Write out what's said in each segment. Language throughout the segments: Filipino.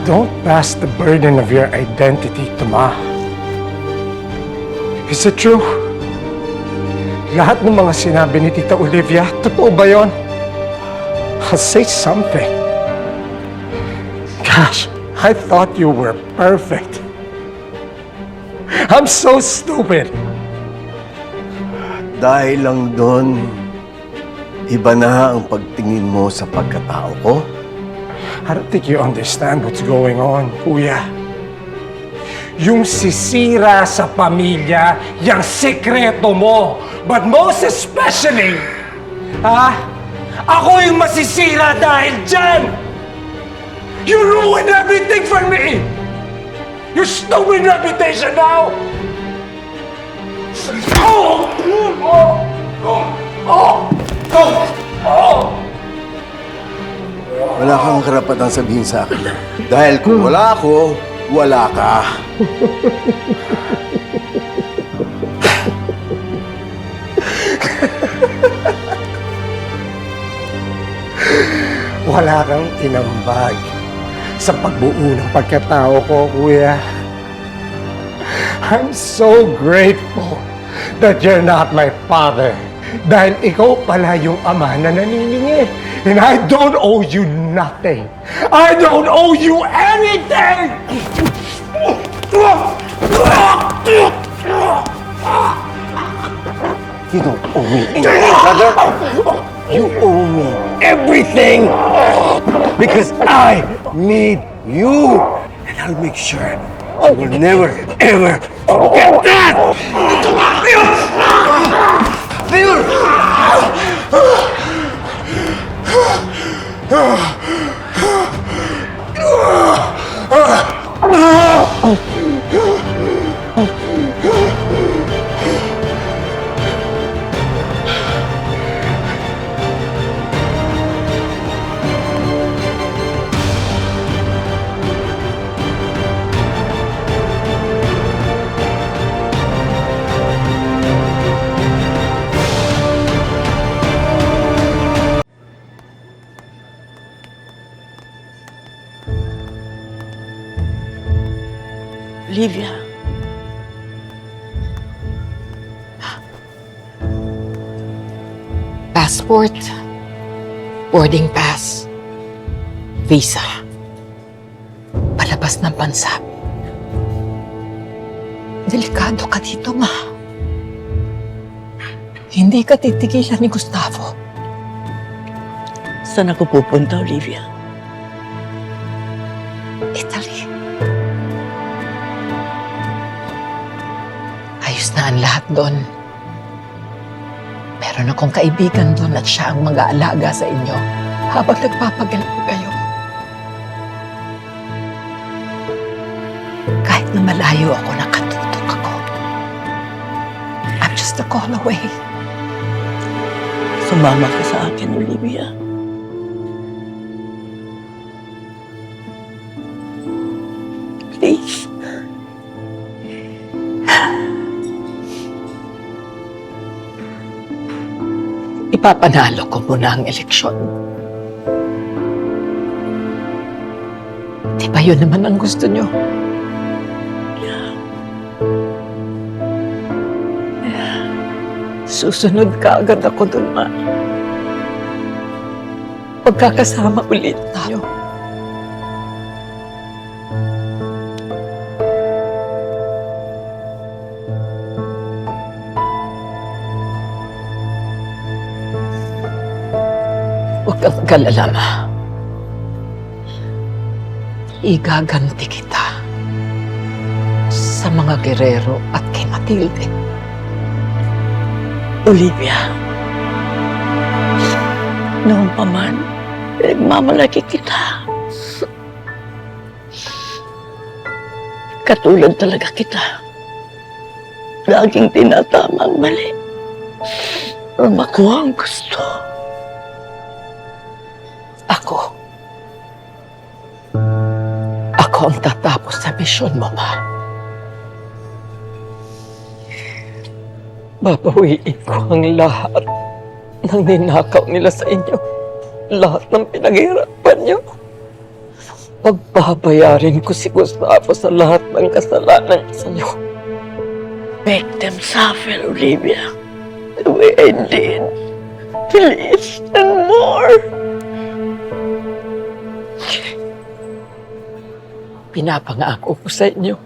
Don't pass the burden of your identity to Ma. Is it true? Lahat ng mga sinabi ni Tita Olivia, totoo ba yun? I'll say something. Gosh, I thought you were perfect. I'm so stupid. Dahil lang doon, iba na ang pagtingin mo sa pagkatao ko. I don't think you understand what's going on, Kuya. Yung sisira sa pamilya, yung sikreto mo. But most especially, ako yung masisira dahil dyan! You ruined everything for me! Your stupid reputation now! Wala kang karapatang sabihin sa akin. Dahil kung wala ako, wala ka. Wala kang inambag sa pagbuo ng pagkatao ko, Kuya. I'm so grateful that you're not my father. Dahil ikaw pala yung ama na naniningi. And I don't owe you nothing. I don't owe you anything! You don't owe me anything, brother. You owe me everything. Because I made you. And I'll make sure I will never, ever forget that! Theo! Olivia. Passport, boarding pass, visa, palabas ng bansa. Delikado ka dito, Ma. Hindi ka titigilan ni Gustavo. Saan ako pupunta, Olivia? Italy. Ayos na ang lahat doon. Meron akong kaibigan doon at siya ang mag-aalaga sa inyo habang nagpapagaling kayo. Kahit na malayo ako, nakatutok ako. I'm just a call away. Sumama ka sa akin, Olivia. Please. Ipapanalo ko muna ang eleksyon. Di ba yun naman ang gusto nyo? Susunod ka agad ako dun, Ma. Pagkakasama ulit tayo. Huwag kang mag-alala, Ma. Igaganti kita sa mga gerero at kay Matilde. Olivia. Noon pa man, nagmamalaki kita. Katulad talaga kita. Laging tinatama ang mali. Or makuha ang gusto. Ako ang tatapos sa misyon mo, Ma. Babawiin ko ang lahat ng ninakaw nila sa inyo. Lahat ng pinaghirapan niyo. Pagbabayarin ko si Gustavo sa lahat ng kasalanan sa'yo. Make them suffer, Olivia. The way I did. Please, and more. Pinapangako ko sa inyo.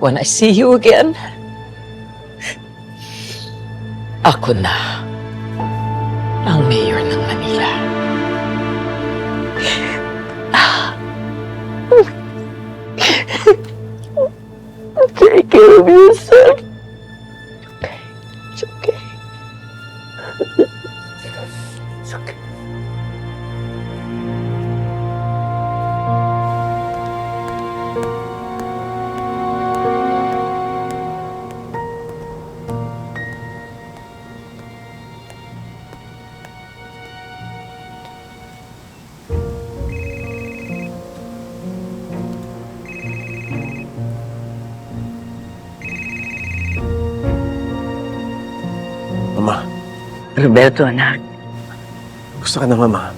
When I see you again, ako na ang mayor ng Manila. Take care of yourself. It's okay. It's okay. Mama, Roberto, anak, gusto ka na, Mama.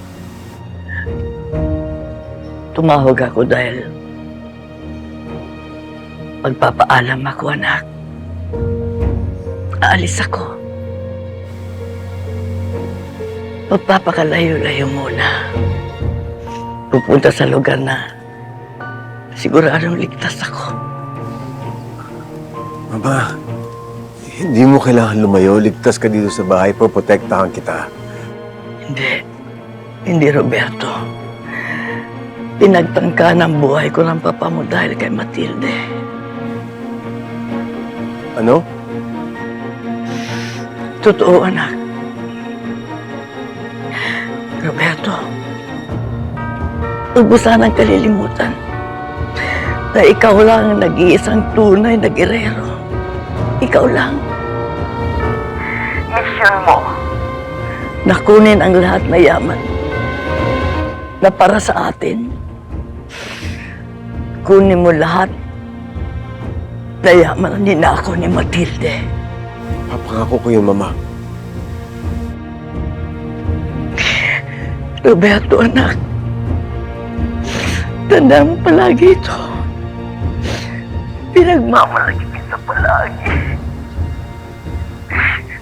tumawag ako dahil magpapaalam ako, anak. Aalis ako. Magpapakalayo-layo muna. Pupunta sa lugar na siguradong ligtas ako. Mama, hindi mo kailangan lumayo. Ligtas ka dito sa bahay. Poprotektahan kita. Hindi. Hindi, Roberto. Pinagtangka ng buhay ko ng papa mo dahil kay Matilde. Ano? Totoo, anak. Roberto, huwag mo sanang kalilimutan na ikaw lang ang nag-iisang tunay na gerero. Ikaw lang. Mission mo na kunin ang lahat na yaman na para sa atin. Kunin mo lahat na yaman na ninakaw ni Matilde. Papangako ko yun, Mama. Roberto, anak. Tandaan mo palagi ito. Pinagmamalaki kita palagi.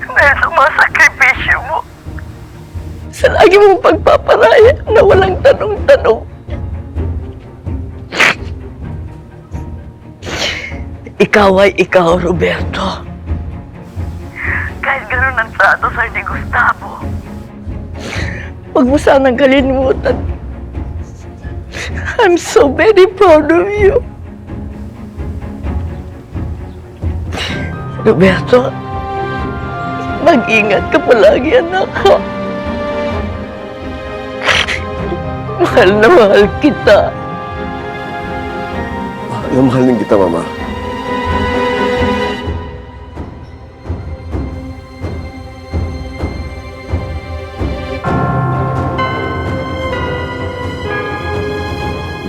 Dahil sa mga sakripisyo mo. Sa lagi mong pagpaparaya na walang tanong-tanong. Ikaw ay ikaw, Roberto. Kahit ganun ang trato sa'yo ni Gustavo. Huwag mo sanang kalilimutan. I'm so very proud of you. Roberto, mag-ingat ka palagi, anak ko. Mahal na mahal kita. Mahal din kita, Mama.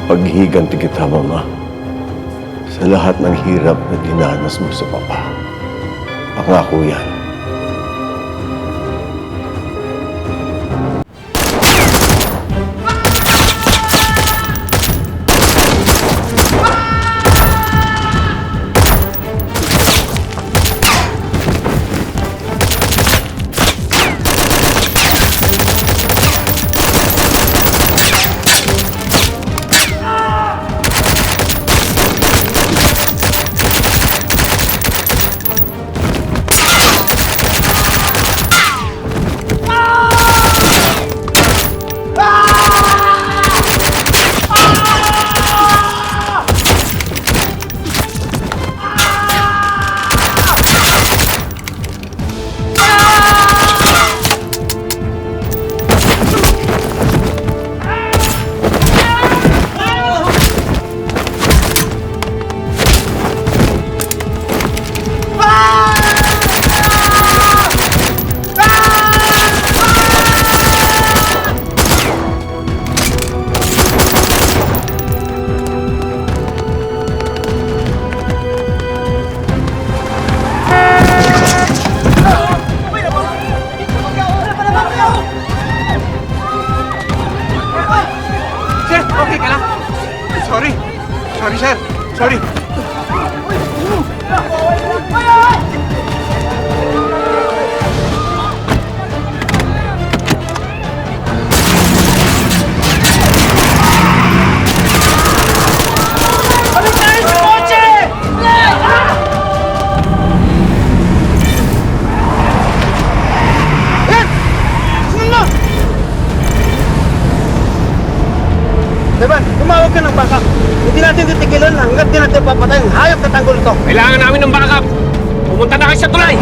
Paghihiganti kita, Mama. Sa lahat ng hirap na dinanas mo sa Papa. Pangako yan. Sir, okay ka lang? Sorry. Sorry, sir. Sorry. Devan, tumawag ka ng backup. Hindi natin titigilan hanggat di natin papatayin. Hayop na tanggol ito. Kailangan namin ng backup. Pumunta na kayo sa tulay.